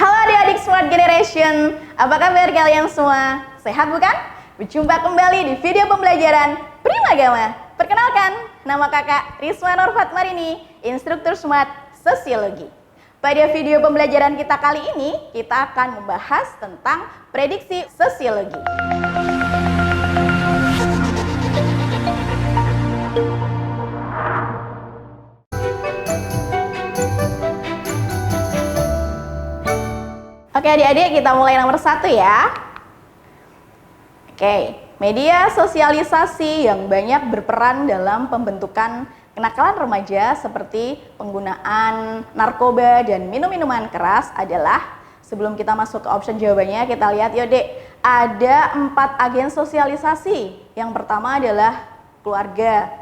Halo adik-adik Smart Generation, apa kabar kalian semua? Sehat bukan? Berjumpa kembali di video pembelajaran Primagama. Perkenalkan, nama kakak Risma Norfat Marini, instruktur Smart Sosiologi. Pada video pembelajaran kita kali ini, kita akan membahas tentang prediksi sosiologi. Oke adik-adik, kita mulai nomor 1 ya. Oke, media sosialisasi yang banyak berperan dalam pembentukan kenakalan remaja seperti penggunaan narkoba dan minum-minuman keras adalah, sebelum kita masuk ke option jawabannya, kita lihat yuk dek, ada 4 agen sosialisasi. Yang pertama adalah keluarga,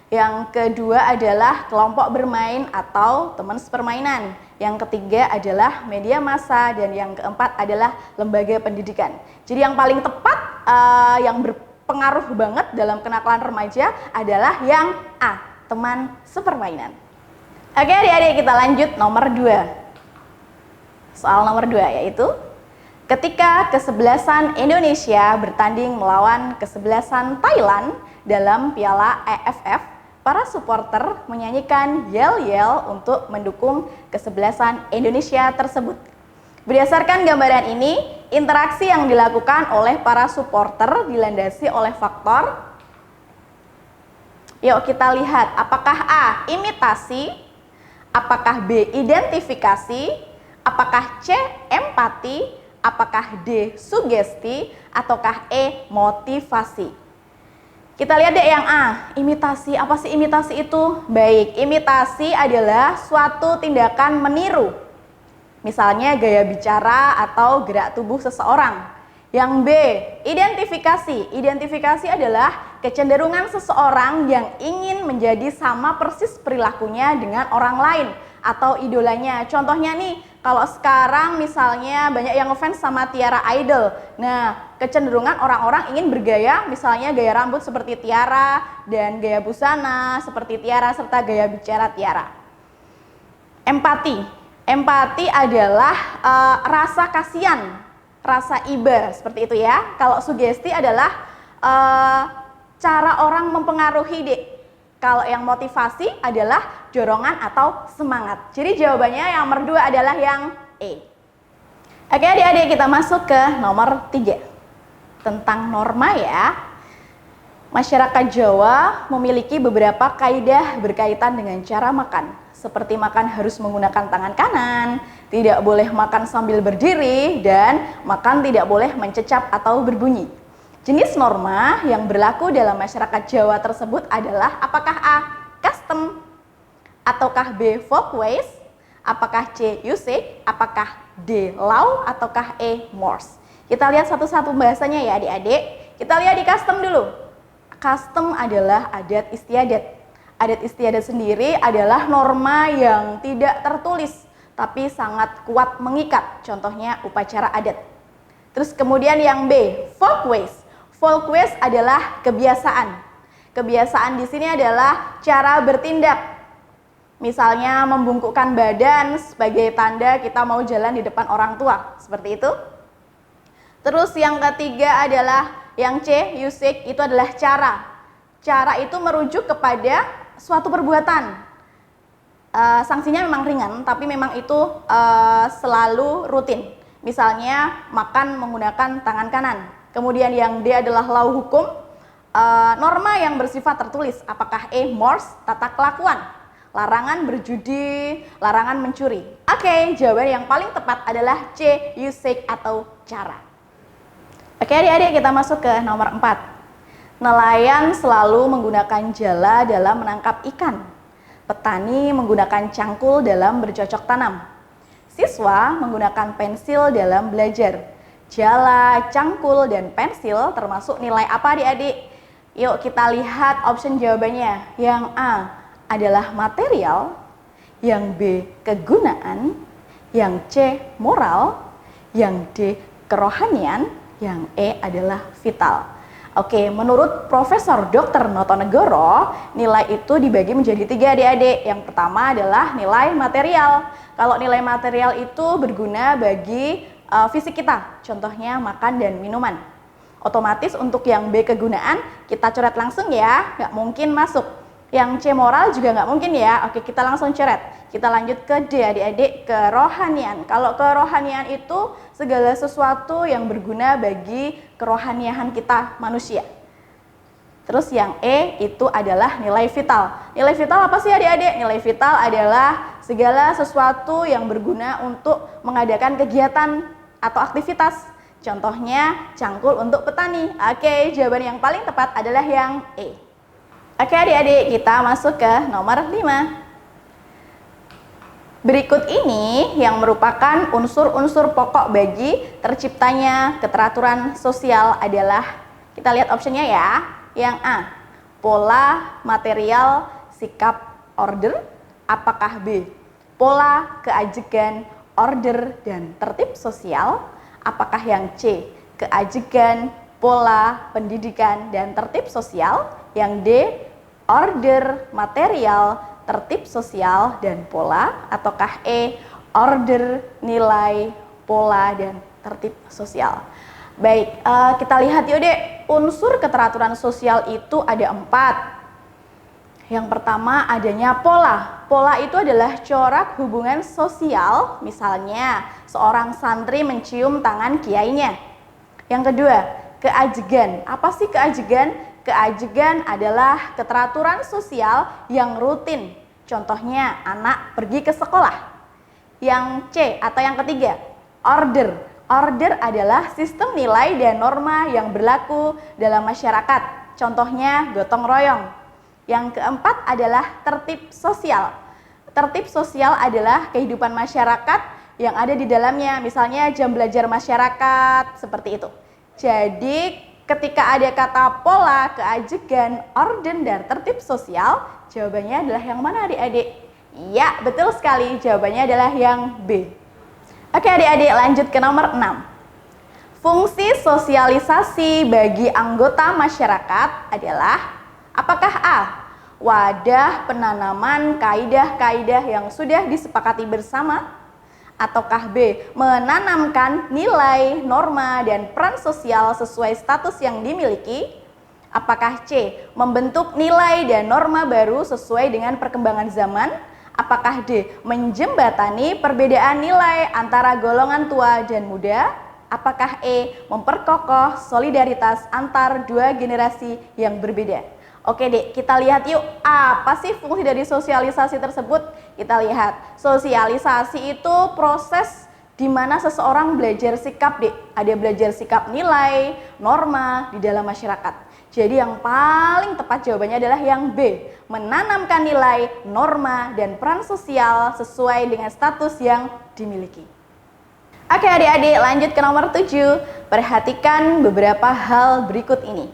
yang kedua adalah kelompok bermain atau teman sepermainan, yang ketiga adalah media massa, dan yang keempat adalah lembaga pendidikan. Jadi yang paling tepat, yang berpengaruh banget dalam kenakalan remaja adalah yang A, teman sepermainan. Oke adik-adik, kita lanjut nomor 2. Soal nomor 2 yaitu, ketika kesebelasan Indonesia bertanding melawan kesebelasan Thailand dalam Piala AFF, para supporter menyanyikan yel-yel untuk mendukung kesebelasan Indonesia tersebut. Berdasarkan gambaran ini, interaksi yang dilakukan oleh para supporter dilandasi oleh faktor. Yuk kita lihat, apakah A, imitasi, apakah B, identifikasi, apakah C, empati, apakah D, sugesti, ataukah E, motivasi. Kita lihat deh yang A, imitasi. Apa sih imitasi itu? Baik, imitasi adalah suatu tindakan meniru. Misalnya gaya bicara atau gerak tubuh seseorang. Yang B, identifikasi. Identifikasi adalah kecenderungan seseorang yang ingin menjadi sama persis perilakunya dengan orang lain atau idolanya. Contohnya nih, kalau sekarang misalnya banyak yang ngefans sama Tiara Idol. Nah, kecenderungan orang-orang ingin bergaya, misalnya gaya rambut seperti Tiara, dan gaya busana seperti Tiara, serta gaya bicara Tiara. Empati. Empati adalah rasa kasihan, rasa iba, seperti itu ya. Kalau sugesti adalah cara orang mempengaruhi dek. Kalau yang motivasi adalah dorongan atau semangat. Jadi jawabannya yang nomor 2 adalah yang E. Oke adik-adik, kita masuk ke nomor 3. Tentang norma ya. Masyarakat Jawa memiliki beberapa kaidah berkaitan dengan cara makan. Seperti makan harus menggunakan tangan kanan, tidak boleh makan sambil berdiri, dan makan tidak boleh mencecap atau berbunyi. Jenis norma yang berlaku dalam masyarakat Jawa tersebut adalah apakah A, custom, ataukah B, folkways, apakah C, usage, apakah D, law, ataukah E, mores. Kita lihat satu-satu bahasanya ya adik-adik. Kita lihat di custom dulu. Custom adalah adat istiadat. Adat istiadat sendiri adalah norma yang tidak tertulis, tapi sangat kuat mengikat. Contohnya upacara adat. Terus kemudian yang B, folkways. Folkways adalah kebiasaan. Kebiasaan di sini adalah cara bertindak. Misalnya membungkukkan badan sebagai tanda kita mau jalan di depan orang tua, seperti itu. Terus yang ketiga adalah yang C, usage, itu adalah cara. Cara itu merujuk kepada suatu perbuatan. Sanksinya memang ringan, tapi memang itu selalu rutin. Misalnya makan menggunakan tangan kanan. Kemudian yang D adalah law, hukum, norma yang bersifat tertulis. Apakah E, mores, tata kelakuan, larangan berjudi, larangan mencuri. Oke, jawaban yang paling tepat adalah C, usage atau cara. Oke adik-adik, kita masuk ke nomor 4. Nelayan selalu menggunakan jala dalam menangkap ikan. Petani menggunakan cangkul dalam bercocok tanam. Siswa menggunakan pensil dalam belajar. Jala, cangkul, dan pensil termasuk nilai apa adik-adik? Yuk kita lihat option jawabannya. Yang A adalah material, yang B kegunaan, yang C moral, yang D kerohanian, yang E adalah vital. Oke, menurut Profesor Dr. Notonegoro, nilai itu dibagi menjadi 3 adik-adik. Yang pertama adalah nilai material. Kalau nilai material itu berguna bagi fisik kita, contohnya makan dan minuman. Otomatis untuk yang B kegunaan, kita coret langsung ya, nggak mungkin masuk. Yang C moral juga nggak mungkin ya. Oke, kita langsung coret. Kita lanjut ke D adik-adik, kerohanian. Kalau kerohanian itu segala sesuatu yang berguna bagi kerohanian kita manusia. Terus yang E itu adalah nilai vital. Nilai vital apa sih adik-adik? Nilai vital adalah segala sesuatu yang berguna untuk mengadakan kegiatan atau aktivitas. Contohnya cangkul untuk petani. Oke, jawaban yang paling tepat adalah yang E. Oke adik-adik, kita masuk ke nomor 5. Berikut ini yang merupakan unsur-unsur pokok bagi terciptanya keteraturan sosial adalah, kita lihat optionnya ya. Yang A, pola, material, sikap, order. Apakah B, pola, keajegan, order, dan tertib sosial? Apakah yang C, keajegan, pola, pendidikan, dan tertib sosial? Yang D, order, material, tertib sosial, dan pola? Ataukah E, order, nilai, pola, dan tertib sosial? Baik, kita lihat yuk dek, unsur keteraturan sosial itu ada 4. Yang pertama adanya pola. Pola itu adalah corak hubungan sosial, misalnya seorang santri mencium tangan kiainya. Yang kedua, keajegan. Apa sih keajegan? Keajegan adalah keteraturan sosial yang rutin. Contohnya anak pergi ke sekolah. Yang C atau yang ketiga, order. Order adalah sistem nilai dan norma yang berlaku dalam masyarakat. Contohnya gotong royong. Yang keempat adalah tertib sosial. Tertib sosial adalah kehidupan masyarakat yang ada di dalamnya. Misalnya jam belajar masyarakat, seperti itu. Jadi ketika ada kata pola, keajegan, orden, dan tertib sosial, jawabannya adalah yang mana adik-adik? Ya, betul sekali. Jawabannya adalah yang B. Oke adik-adik, lanjut ke nomor 6. Fungsi sosialisasi bagi anggota masyarakat adalah, apakah A, wadah penanaman kaidah-kaidah yang sudah disepakati bersama? Ataukah B, menanamkan nilai, norma, dan peran sosial sesuai status yang dimiliki? Apakah C, membentuk nilai dan norma baru sesuai dengan perkembangan zaman? Apakah D, menjembatani perbedaan nilai antara golongan tua dan muda? Apakah E, memperkokoh solidaritas antar dua generasi yang berbeda? Oke dek, kita lihat yuk apa sih fungsi dari sosialisasi tersebut. Kita lihat, sosialisasi itu proses di mana seseorang belajar sikap dek. Ada belajar sikap nilai, norma di dalam masyarakat. Jadi yang paling tepat jawabannya adalah yang B, menanamkan nilai, norma, dan peran sosial sesuai dengan status yang dimiliki. Oke adik-adik, lanjut ke nomor 7. Perhatikan beberapa hal berikut ini.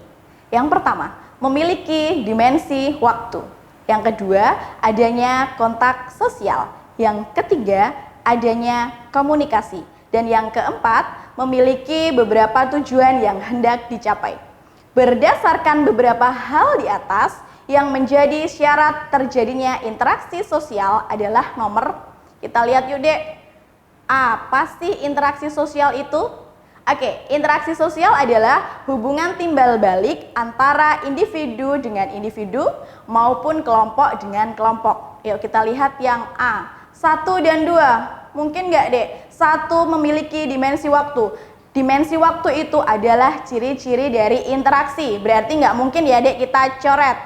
Yang pertama, memiliki dimensi waktu. Yang kedua, adanya kontak sosial. Yang ketiga, adanya komunikasi. Dan yang keempat, memiliki beberapa tujuan yang hendak dicapai. Berdasarkan beberapa hal di atas, yang menjadi syarat terjadinya interaksi sosial adalah nomor, kita lihat yuk dek, apa sih interaksi sosial itu? Oke, interaksi sosial adalah hubungan timbal balik antara individu dengan individu maupun kelompok dengan kelompok. Yuk kita lihat yang A, 1 dan 2. Mungkin nggak dek? 1 memiliki dimensi waktu. Dimensi waktu itu adalah ciri-ciri dari interaksi. Berarti nggak mungkin ya dek kita coret.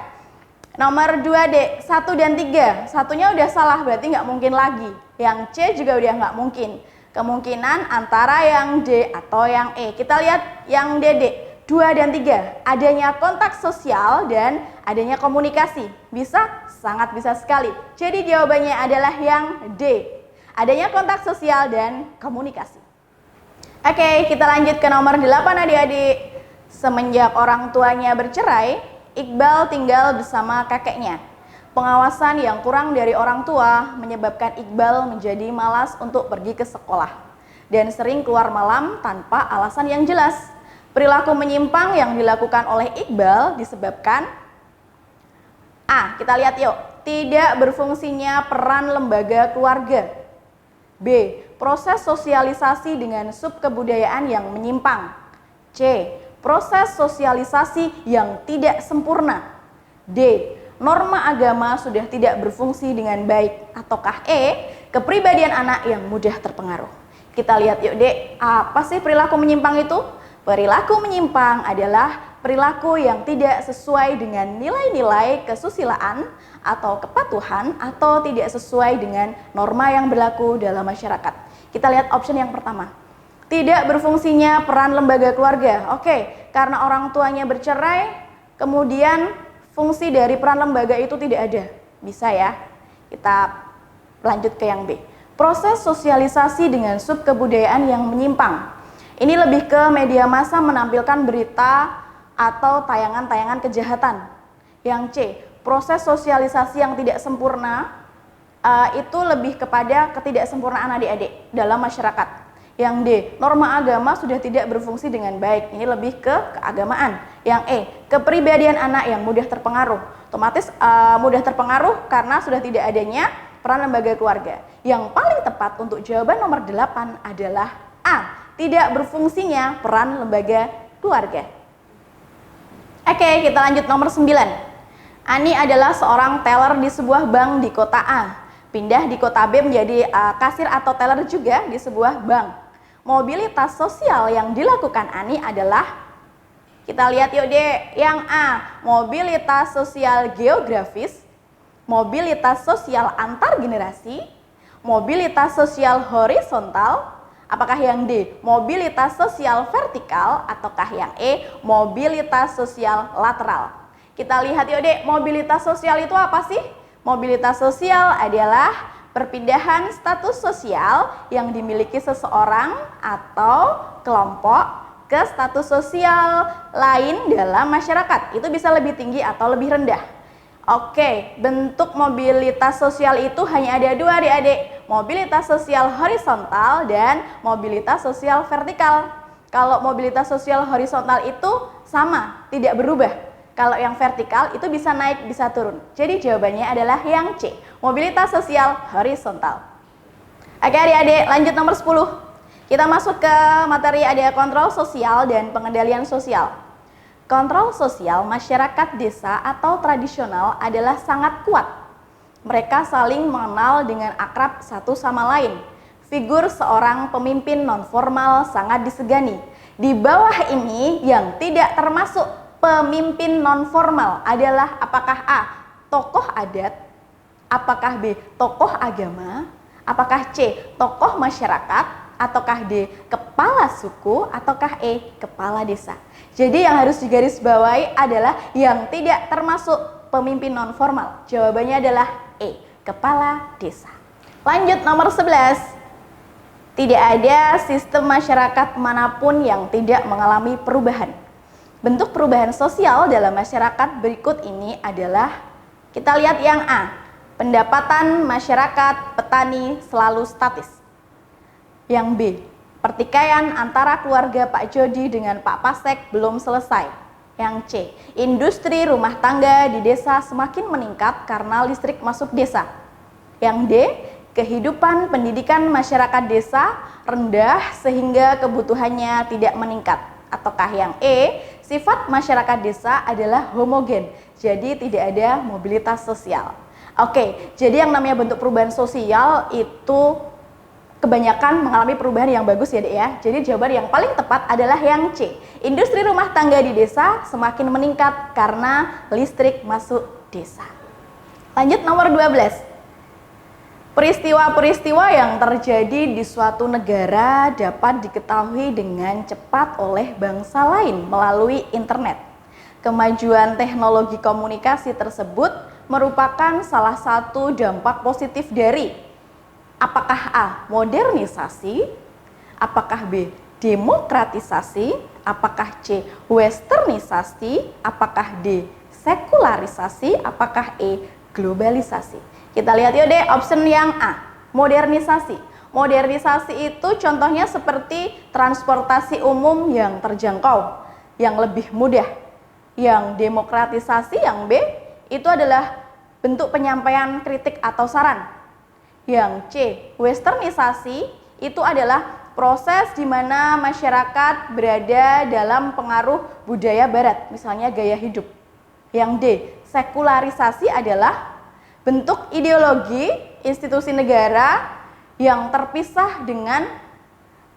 Nomor 2 dek, 1 dan 3. Satunya udah salah, berarti nggak mungkin lagi. Yang C juga udah nggak mungkin. Kemungkinan antara yang D atau yang E. Kita lihat yang D, 2 dan 3. Adanya kontak sosial dan adanya komunikasi. Bisa? Sangat bisa sekali. Jadi jawabannya adalah yang D. Adanya kontak sosial dan komunikasi. Oke, kita lanjut ke nomor 8 adik-adik. Semenjak orang tuanya bercerai, Iqbal tinggal bersama kakeknya. Pengawasan yang kurang dari orang tua menyebabkan Iqbal menjadi malas untuk pergi ke sekolah dan sering keluar malam tanpa alasan yang jelas. Perilaku menyimpang yang dilakukan oleh Iqbal disebabkan A. Kita lihat yuk. Tidak berfungsinya peran lembaga keluarga. B. Proses sosialisasi dengan subkebudayaan yang menyimpang. C. Proses sosialisasi yang tidak sempurna. D. Norma agama sudah tidak berfungsi dengan baik. Ataukah E. Kepribadian anak yang mudah terpengaruh. Kita lihat yuk Dek, apa sih perilaku menyimpang itu? Perilaku menyimpang adalah perilaku yang tidak sesuai dengan nilai-nilai kesusilaan atau kepatuhan atau tidak sesuai dengan norma yang berlaku dalam masyarakat. Kita lihat option yang pertama. Tidak berfungsinya peran lembaga keluarga. Oke, karena orang tuanya bercerai, kemudian fungsi dari peran lembaga itu tidak ada. Bisa ya? Kita lanjut ke yang B. Proses sosialisasi dengan subkebudayaan yang menyimpang. Ini lebih ke media massa menampilkan berita atau tayangan-tayangan kejahatan. Yang C, proses sosialisasi yang tidak sempurna itu lebih kepada ketidaksempurnaan adik-adik dalam masyarakat. Yang D, norma agama sudah tidak berfungsi dengan baik. Ini lebih ke keagamaan. Yang E, kepribadian anak yang mudah terpengaruh. Otomatis mudah terpengaruh karena sudah tidak adanya peran lembaga keluarga. Yang paling tepat untuk jawaban nomor 8 adalah A, tidak berfungsinya peran lembaga keluarga. Oke, kita lanjut nomor 9. Ani adalah seorang teller di sebuah bank di kota A. Pindah di kota B menjadi kasir atau teller juga di sebuah bank. Mobilitas sosial yang dilakukan Ani adalah, kita lihat yuk Dek, yang A, mobilitas sosial geografis, mobilitas sosial antar generasi, mobilitas sosial horizontal. Apakah yang D, mobilitas sosial vertikal, ataukah yang E, mobilitas sosial lateral? Kita lihat yuk Dek, mobilitas sosial itu apa sih? Mobilitas sosial adalah perpindahan status sosial yang dimiliki seseorang atau kelompok ke status sosial lain dalam masyarakat. Itu bisa lebih tinggi atau lebih rendah. Oke, bentuk mobilitas sosial itu hanya ada dua adik-adik. Mobilitas sosial horizontal dan mobilitas sosial vertikal. Kalau mobilitas sosial horizontal itu sama, tidak berubah. Kalau yang vertikal itu bisa naik, bisa turun. Jadi jawabannya adalah yang C, mobilitas sosial horizontal. Oke adik-adik, lanjut nomor 10. Kita masuk ke materi ada kontrol sosial dan pengendalian sosial. Kontrol sosial masyarakat desa atau tradisional adalah sangat kuat. Mereka saling mengenal dengan akrab satu sama lain. Figur seorang pemimpin nonformal sangat disegani. Di bawah ini yang tidak termasuk pemimpin nonformal adalah apakah A, tokoh adat, apakah B, tokoh agama, apakah C, tokoh masyarakat, ataukah D, kepala suku, ataukah E, kepala desa. Jadi yang harus digarisbawahi adalah yang tidak termasuk pemimpin nonformal. Jawabannya adalah E, kepala desa. Lanjut nomor 11. Tidak ada sistem masyarakat manapun yang tidak mengalami perubahan. Bentuk perubahan sosial dalam masyarakat berikut ini adalah, kita lihat yang A, pendapatan masyarakat petani selalu statis. Yang B, pertikaian antara keluarga Pak Jody dengan Pak Pasek belum selesai. Yang C, industri rumah tangga di desa semakin meningkat karena listrik masuk desa. Yang D, kehidupan pendidikan masyarakat desa rendah sehingga kebutuhannya tidak meningkat. Ataukah yang E, sifat masyarakat desa adalah homogen, jadi tidak ada mobilitas sosial. Oke, jadi yang namanya bentuk perubahan sosial itu kebanyakan mengalami perubahan yang bagus ya Dek ya. Jadi jawaban yang paling tepat adalah yang C. Industri rumah tangga di desa semakin meningkat karena listrik masuk desa. Lanjut nomor 12. Peristiwa-peristiwa yang terjadi di suatu negara dapat diketahui dengan cepat oleh bangsa lain melalui internet. Kemajuan teknologi komunikasi tersebut merupakan salah satu dampak positif dari, apakah A, modernisasi, apakah B, demokratisasi, apakah C, westernisasi, apakah D, sekularisasi, apakah E, globalisasi. Kita lihat yuk deh option yang A, modernisasi. Modernisasi itu contohnya seperti transportasi umum yang terjangkau, yang lebih mudah. Yang demokratisasi yang B itu adalah bentuk penyampaian kritik atau saran. Yang C, westernisasi itu adalah proses di mana masyarakat berada dalam pengaruh budaya barat, misalnya gaya hidup. Yang D, sekularisasi adalah bentuk ideologi institusi negara yang terpisah dengan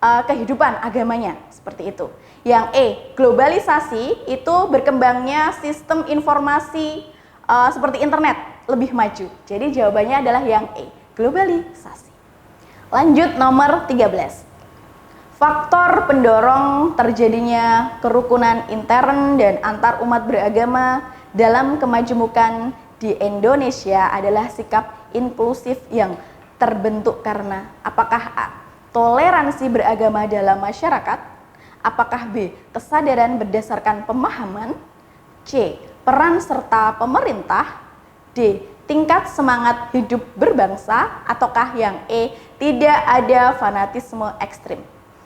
kehidupan agamanya, seperti itu. Yang E, globalisasi itu berkembangnya sistem informasi seperti internet lebih maju. Jadi jawabannya adalah yang E, globalisasi. Lanjut nomor 13. Faktor pendorong terjadinya kerukunan intern dan antar umat beragama dalam kemajemukan di Indonesia adalah sikap inklusif yang terbentuk karena apakah A, toleransi beragama dalam masyarakat, apakah B, kesadaran berdasarkan pemahaman, C, peran serta pemerintah, D, tingkat semangat hidup berbangsa, ataukah yang E, tidak ada fanatisme ekstrim.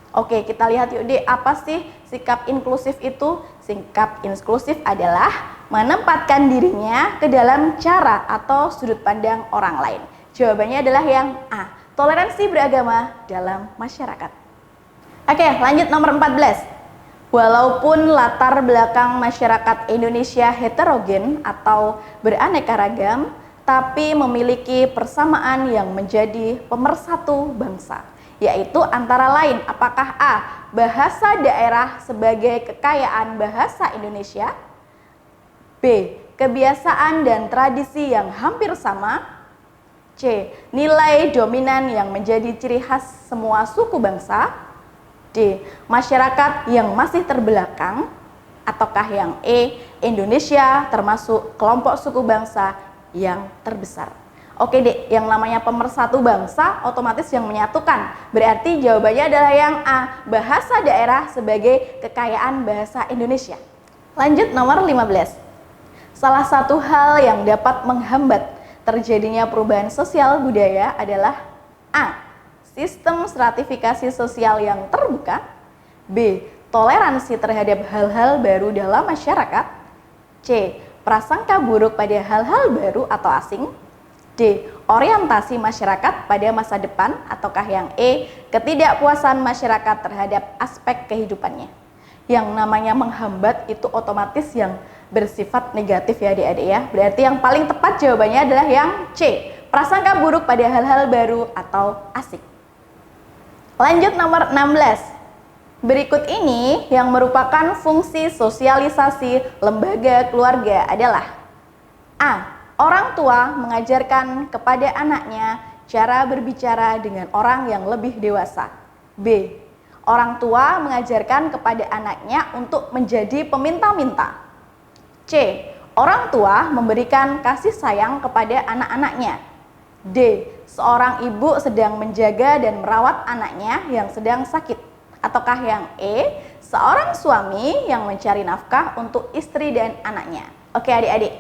Oke, kita lihat yuk D, apa sih sikap inklusif itu? Sikap inklusif adalah menempatkan dirinya ke dalam cara atau sudut pandang orang lain. Jawabannya adalah yang A, toleransi beragama dalam masyarakat. Oke, lanjut nomor 14. Walaupun latar belakang masyarakat Indonesia heterogen atau beraneka ragam, tapi memiliki persamaan yang menjadi pemersatu bangsa, yaitu antara lain apakah A, bahasa daerah sebagai kekayaan bahasa Indonesia, B, kebiasaan dan tradisi yang hampir sama, C, nilai dominan yang menjadi ciri khas semua suku bangsa, D, masyarakat yang masih terbelakang, ataukah yang E, Indonesia termasuk kelompok suku bangsa yang terbesar. Oke Dek, yang namanya pemersatu bangsa otomatis yang menyatukan. Berarti jawabannya adalah yang A, bahasa daerah sebagai kekayaan bahasa Indonesia. Lanjut nomor 15. Salah satu hal yang dapat menghambat terjadinya perubahan sosial budaya adalah A, sistem stratifikasi sosial yang terbuka, B, toleransi terhadap hal-hal baru dalam masyarakat, C, prasangka buruk pada hal-hal baru atau asing, D, orientasi masyarakat pada masa depan, ataukah yang E, ketidakpuasan masyarakat terhadap aspek kehidupannya. Yang namanya menghambat itu otomatis yang bersifat negatif ya adik-adik ya. Berarti yang paling tepat jawabannya adalah yang C, prasangka buruk pada hal-hal baru atau asing. Lanjut nomor 16. Berikut ini yang merupakan fungsi sosialisasi lembaga keluarga adalah A, orang tua mengajarkan kepada anaknya cara berbicara dengan orang yang lebih dewasa. B, orang tua mengajarkan kepada anaknya untuk menjadi peminta-minta. C, orang tua memberikan kasih sayang kepada anak-anaknya. D, seorang ibu sedang menjaga dan merawat anaknya yang sedang sakit. Ataukah yang E, seorang suami yang mencari nafkah untuk istri dan anaknya. Oke adik-adik,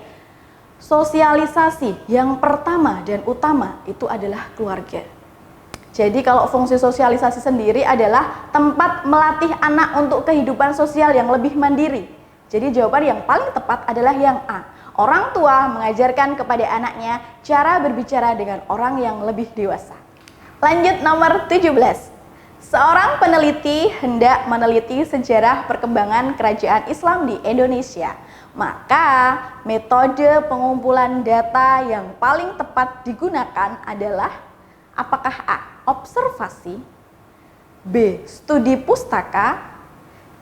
sosialisasi yang pertama dan utama itu adalah keluarga. Jadi kalau fungsi sosialisasi sendiri adalah tempat melatih anak untuk kehidupan sosial yang lebih mandiri. Jadi jawaban yang paling tepat adalah yang A, orang tua mengajarkan kepada anaknya cara berbicara dengan orang yang lebih dewasa. Lanjut nomor 17. Seorang peneliti hendak meneliti sejarah perkembangan kerajaan Islam di Indonesia. Maka metode pengumpulan data yang paling tepat digunakan adalah apakah A, observasi, B, studi pustaka,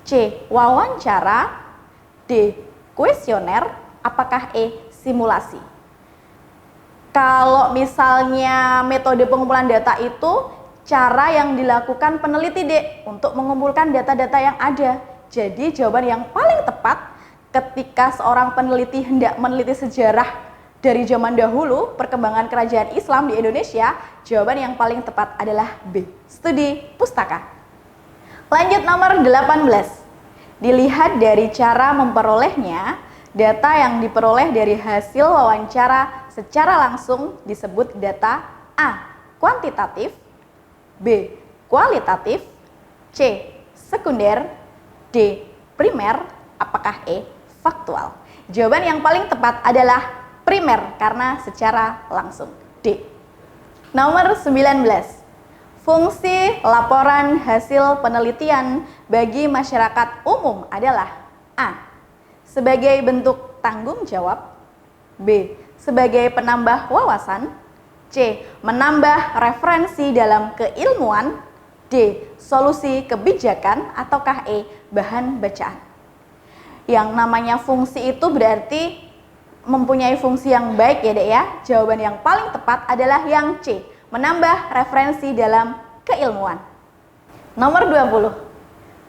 C, wawancara, D, kuesioner, apakah E, simulasi. Kalau misalnya metode pengumpulan data itu cara yang dilakukan peneliti D untuk mengumpulkan data-data yang ada. Jadi jawaban yang paling tepat ketika seorang peneliti hendak meneliti sejarah dari zaman dahulu perkembangan kerajaan Islam di Indonesia, jawaban yang paling tepat adalah B, studi pustaka. Lanjut nomor 18. Dilihat dari cara memperolehnya, data yang diperoleh dari hasil wawancara secara langsung disebut data A, kuantitatif, B. Kualitatif, C. Sekunder, D. Primer, apakah E. Faktual? Jawaban yang paling tepat adalah primer karena secara langsung. D. Nomor 19. Fungsi laporan hasil penelitian bagi masyarakat umum adalah A. Sebagai bentuk tanggung jawab, B. Sebagai penambah wawasan, C. Menambah referensi dalam keilmuan, D. Solusi kebijakan, ataukah E. Bahan bacaan. Yang namanya fungsi itu berarti mempunyai fungsi yang baik ya Dek ya. Jawaban yang paling tepat adalah yang C. Menambah referensi dalam keilmuan. Nomor 20.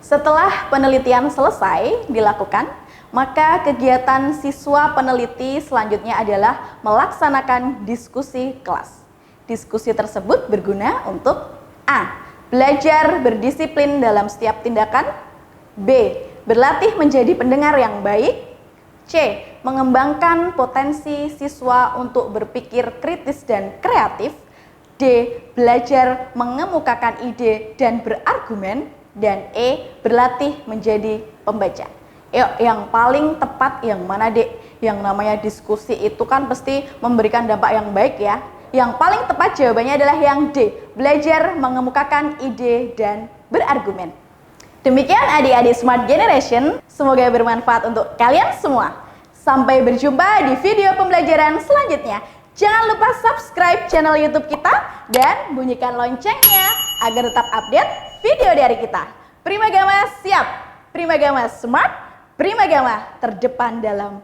Setelah penelitian selesai dilakukan, maka kegiatan siswa peneliti selanjutnya adalah melaksanakan diskusi kelas. Diskusi tersebut berguna untuk A. Belajar berdisiplin dalam setiap tindakan, B. Berlatih menjadi pendengar yang baik, C. Mengembangkan potensi siswa untuk berpikir kritis dan kreatif, D. Belajar mengemukakan ide dan berargumen, dan E. Berlatih menjadi pembaca. Yuk, yang paling tepat yang mana Dek? Yang namanya diskusi itu kan pasti memberikan dampak yang baik ya. Yang paling tepat jawabannya adalah yang D. Belajar mengemukakan ide dan berargumen. Demikian adik-adik Smart Generation, semoga bermanfaat untuk kalian semua. Sampai berjumpa di video pembelajaran selanjutnya. Jangan lupa subscribe channel YouTube kita dan bunyikan loncengnya agar tetap update video dari kita. Primagama siap, Primagama smart, Primagama terdepan dalam